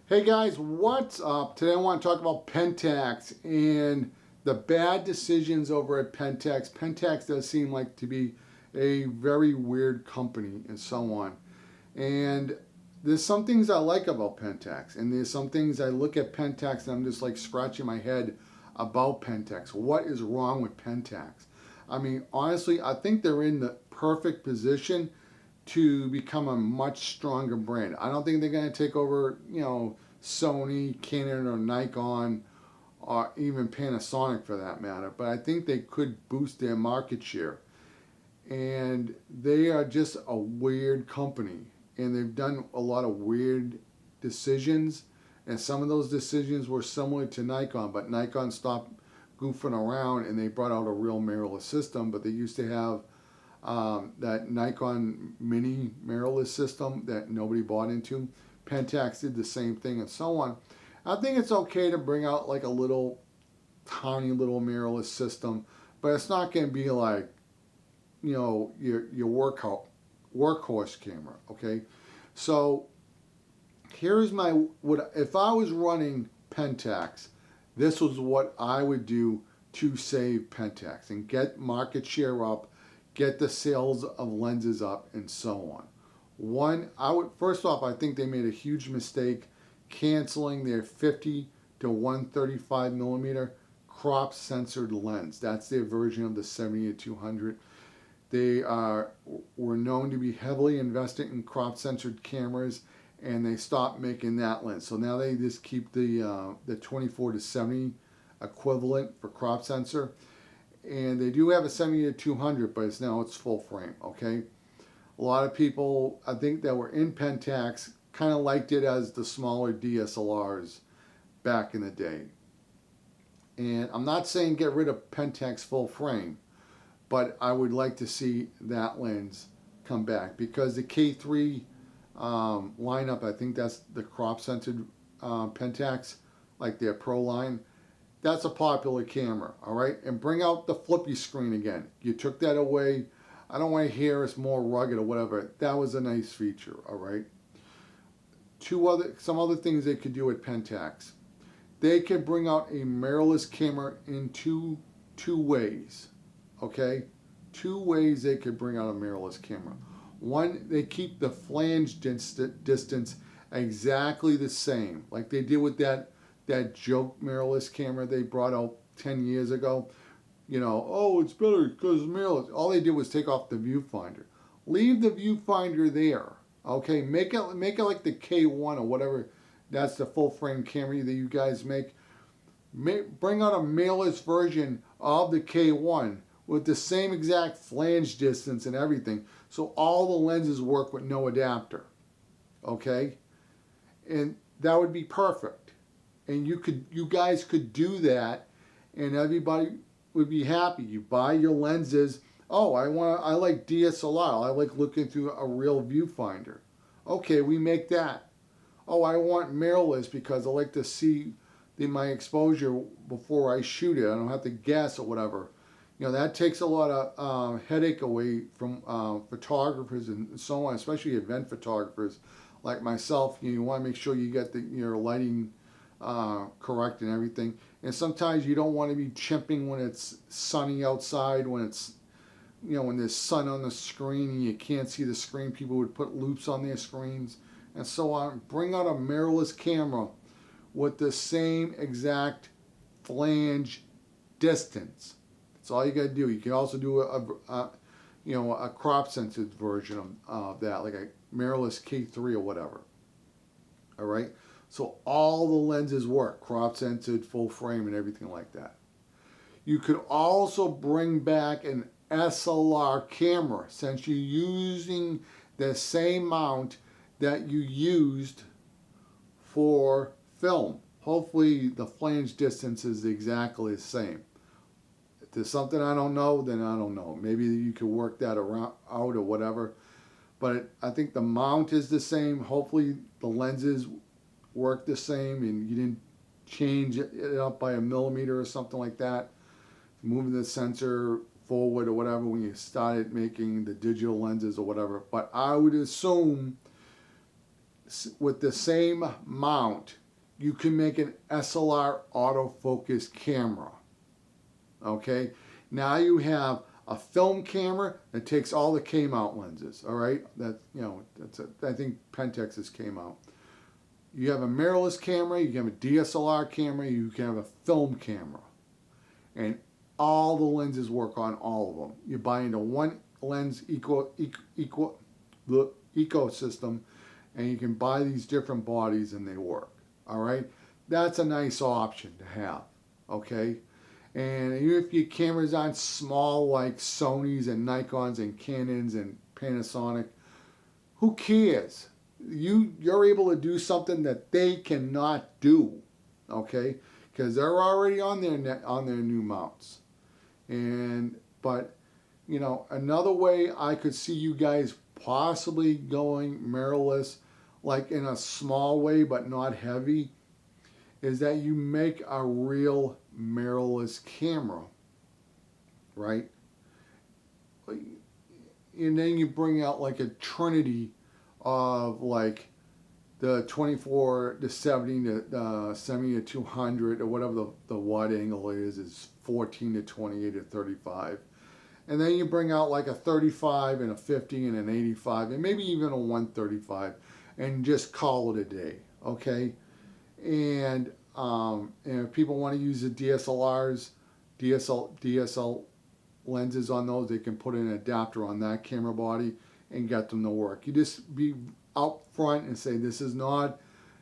Hey guys, what's up? Today I want to talk about Pentax and the bad decisions over at Pentax. Pentax does seem like to be a very weird company and so on. And there's some things I like about Pentax, and there's some things I look at Pentax and I'm just like scratching my head about Pentax. What is wrong with Pentax? I mean, honestly, I think they're in the perfect position to become a much stronger brand. I don't think they're going to take over, Sony, Canon, or Nikon, or even Panasonic for that matter. But I think they could boost their market share. And they are just a weird company. And they've done a lot of weird decisions. And some of those decisions were similar to Nikon, but Nikon stopped goofing around and they brought out a real mirrorless system. But they used to have that Nikon mini mirrorless system that nobody bought into. Pentax did the same thing and so on. I think it's okay to bring out like a little tiny little mirrorless system, but it's not going to be like, your workhorse camera, okay? So here's my what if I was running Pentax, this was what I would do to save Pentax and get market share up, get the sales of lenses up, and so on. One, I would first off, I think they made a huge mistake canceling their 50 to 135 millimeter crop censored lens. That's their version of the 70 to 200. They were known to be heavily invested in crop censored cameras, and they stopped making that lens. So now they just keep the 24 to 70 equivalent for crop sensor, and they do have a 70 to 200, but it's full frame. Okay, a lot of people I think that were in Pentax kind of liked it as the smaller DSLRs back in the day. And I'm not saying get rid of Pentax full frame, but I would like to see that lens come back because the K3 lineup, I think that's the crop scented Pentax, like their Pro line. That's a popular camera, all right? And bring out the flippy screen again. You took that away. I don't want to hear it's more rugged or whatever. That was a nice feature, all right? Some other things they could do at Pentax. They could bring out a mirrorless camera in two ways, okay? Two ways they could bring out a mirrorless camera. One, they keep the flange distance exactly the same, like they did with that joke mirrorless camera they brought out 10 years ago. Oh, it's better because it's mirrorless. All they did was take off the viewfinder. Leave the viewfinder there. Okay, make it like the K1 or whatever. That's the full frame camera that you guys make. Bring out a mirrorless version of the K1 with the same exact flange distance and everything, so all the lenses work with no adapter. Okay, and that would be perfect. And you guys could do that, and everybody would be happy. You buy your lenses. Oh, I like DSLR. I like looking through a real viewfinder. Okay, we make that. Oh, I want mirrorless because I like to see my exposure before I shoot it. I don't have to guess or whatever. That takes a lot of headache away from photographers and so on, especially event photographers like myself. You want to make sure you get your lighting correct and everything. And sometimes you don't want to be chimping when it's sunny outside, when when there's sun on the screen and you can't see the screen. People would put loops on their screens and so on. Bring out a mirrorless camera with the same exact flange distance. That's all you got to do. You can also do a crop censored version of that, like a mirrorless K3 or whatever. All right. So all the lenses work, crop censored, full frame, and everything like that. You could also bring back an SLR camera since you're using the same mount that you used for film. Hopefully the flange distance is exactly the same. If there's something I don't know, then I don't know. Maybe you could work that out or whatever. But I think the mount is the same. Hopefully the lenses work the same and you didn't change it up by a millimeter or something like that. Moving the sensor forward or whatever when you started making the digital lenses or whatever. But I would assume with the same mount, you can make an SLR autofocus camera. Okay, now you have a film camera that takes all the K-mount lenses. All right, I think Pentex's K-mount. You have a mirrorless camera, you can have a DSLR camera, you can have a film camera, and all the lenses work on all of them. You buy into one lens ecosystem, and you can buy these different bodies and they work. All right, that's a nice option to have. Okay, and even if your cameras aren't small like Sony's and Nikon's and Canon's and Panasonic, who cares? You're able to do something that they cannot do, okay? Because they're already on their new mounts. But another way I could see you guys possibly going mirrorless, like in a small way but not heavy, is that you make a real mirrorless camera, right? And then you bring out like a trinity of like the 24 to 70 to 70 to 200 or whatever the wide angle is 14 to 28 to 35. And then you bring out like a 35 and a 50 and an 85 and maybe even a 135 and just call it a day, okay? And if people want to use the DSLRs, DSL lenses on those, they can put an adapter on that camera body and get them to work. You just be out front and say, this is not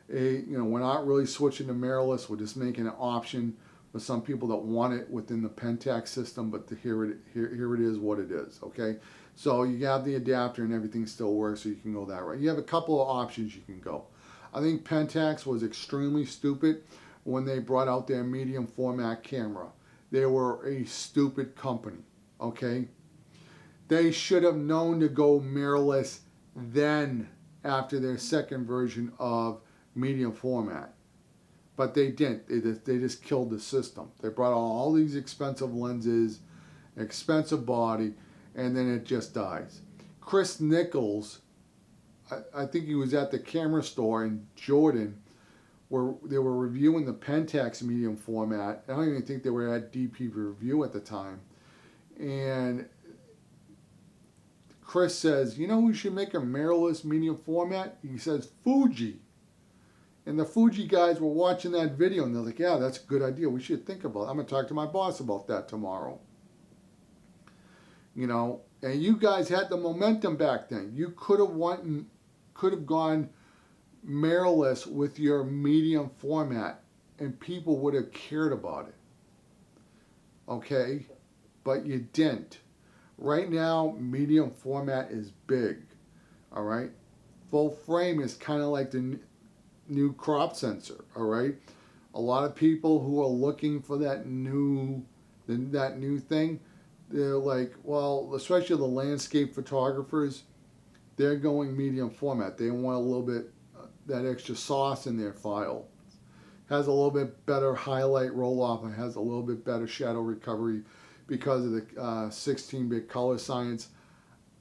we're not really switching to mirrorless. We're just making an option for some people that want it within the Pentax system, but here it is what it is, okay? So you have the adapter and everything still works, so you can go that way. You have a couple of options you can go. I think Pentax was extremely stupid when they brought out their medium format camera. They were a stupid company, okay? They should have known to go mirrorless then after their second version of medium format. But they didn't. They just killed the system. They brought all these expensive lenses, expensive body, and then it just dies. Chris Nichols, I think he was at the camera store in Jordan where they were reviewing the Pentax medium format. I don't even think they were at DP Review at the time. And Chris says, you know who should make a mirrorless medium format? He says, Fuji. And the Fuji guys were watching that video and they're like, yeah, that's a good idea. We should think about it. I'm going to talk to my boss about that tomorrow. And you guys had the momentum back then. You could have gone mirrorless with your medium format and people would have cared about it. Okay? But you didn't. Right now, medium format is big. All right? Full frame is kind of like the new crop sensor. All right? A lot of people who are looking for that new thing, they're like, well, especially the landscape photographers, they're going medium format. They want a little bit that extra sauce in their file. Has a little bit better highlight roll-off and has a little bit better shadow recovery because of the 16-bit color science.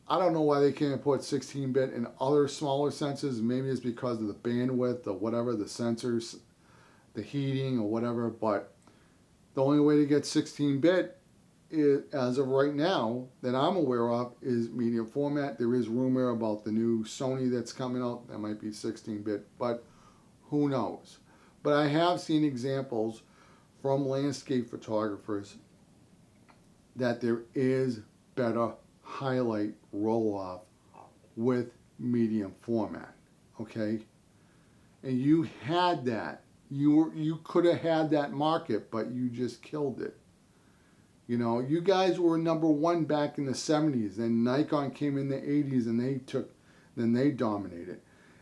I don't know why they can't put 16-bit in other smaller sensors. Maybe it's because of the bandwidth or whatever, the sensors, the heating or whatever. But the only way to get 16-bit as of right now that I'm aware of is medium format. There is rumor about the new Sony that's coming out that might be 16-bit, but who knows? But I have seen examples from landscape photographers that there is better highlight roll-off with medium format, okay? And you had that. You could have had that market, but you just killed it. You guys were number one back in the 70s. Then Nikon came in the 80s and then they dominated.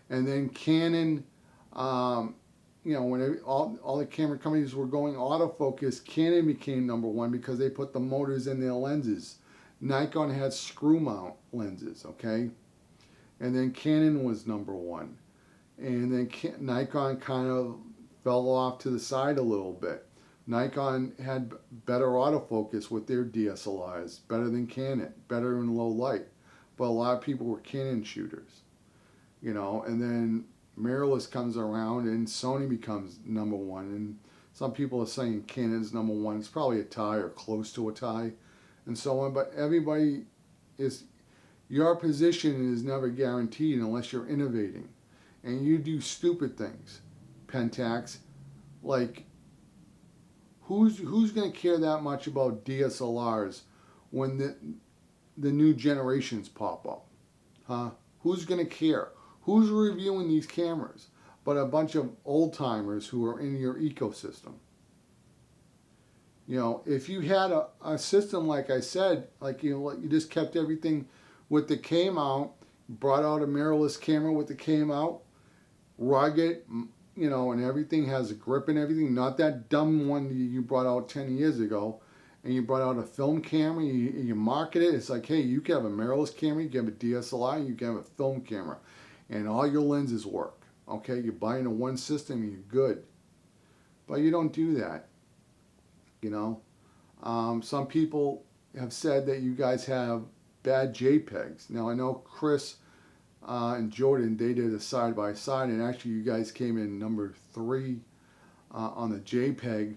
And then Canon, when all the camera companies were going autofocus, Canon became number one because they put the motors in their lenses. Nikon had screw mount lenses, okay? And then Canon was number one. And then Nikon kind of fell off to the side a little bit. Nikon had better autofocus with their DSLRs, better than Canon, better in low light. But a lot of people were Canon shooters, and then mirrorless comes around and Sony becomes number one. And some people are saying Canon's number one. It's probably a tie or close to a tie and so on. But everybody is, your position is never guaranteed unless you're innovating. And you do stupid things, Pentax. Like, who's going to care that much about DSLRs when the new generations pop up? Huh? Who's going to care? Who's reviewing these cameras but a bunch of old timers who are in your ecosystem? You know, if you had a system, like I said, like, you know, you just kept everything with the K mount, brought out a mirrorless camera with the K mount, rugged, you know, and everything has a grip and everything, not that dumb one you brought out 10 years ago, and you brought out a film camera, you market it, it's like, hey, you can have a mirrorless camera, you can have a DSLR, you can have a film camera, and all your lenses work, okay? You're buying a one system, you're good. But you don't do that, you know? Some people have said that you guys have bad JPEGs. Now, I know Chris and Jordan, they did a side-by-side, and actually you guys came in number 3 on the JPEG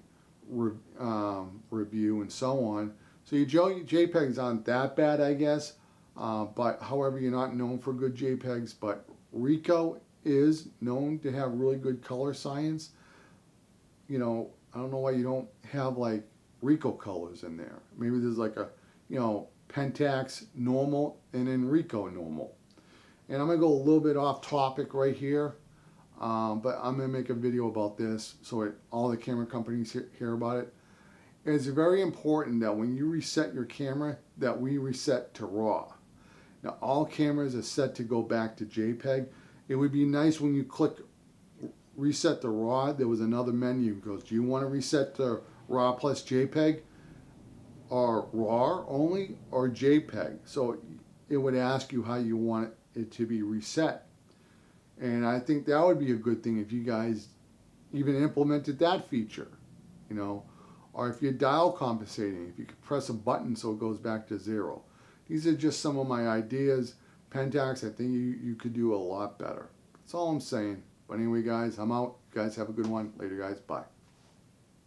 review and so on. So your JPEGs aren't that bad, I guess, but however, you're not known for good JPEGs, but Ricoh is known to have really good color science. You know, I don't know why you don't have like Ricoh colors in there. Maybe there's like a, you know, Pentax normal and then Ricoh normal. And I'm going to go a little bit off topic right here, but I'm going to make a video about this so all the camera companies hear about it. It's very important that when you reset your camera, that we reset to RAW. Now, all cameras are set to go back to JPEG. It would be nice when you click reset to RAW, there was another menu. It goes, do you want to reset to RAW plus JPEG, or RAW only, or JPEG? So it would ask you how you want it to be reset. And I think that would be a good thing if you guys even implemented that feature, you know, or if you're dial compensating, if you could press a button so it goes back to 0. These are just some of my ideas. Pentax, I think you could do a lot better. That's all I'm saying. But anyway, guys, I'm out. You guys have a good one. Later, guys. Bye.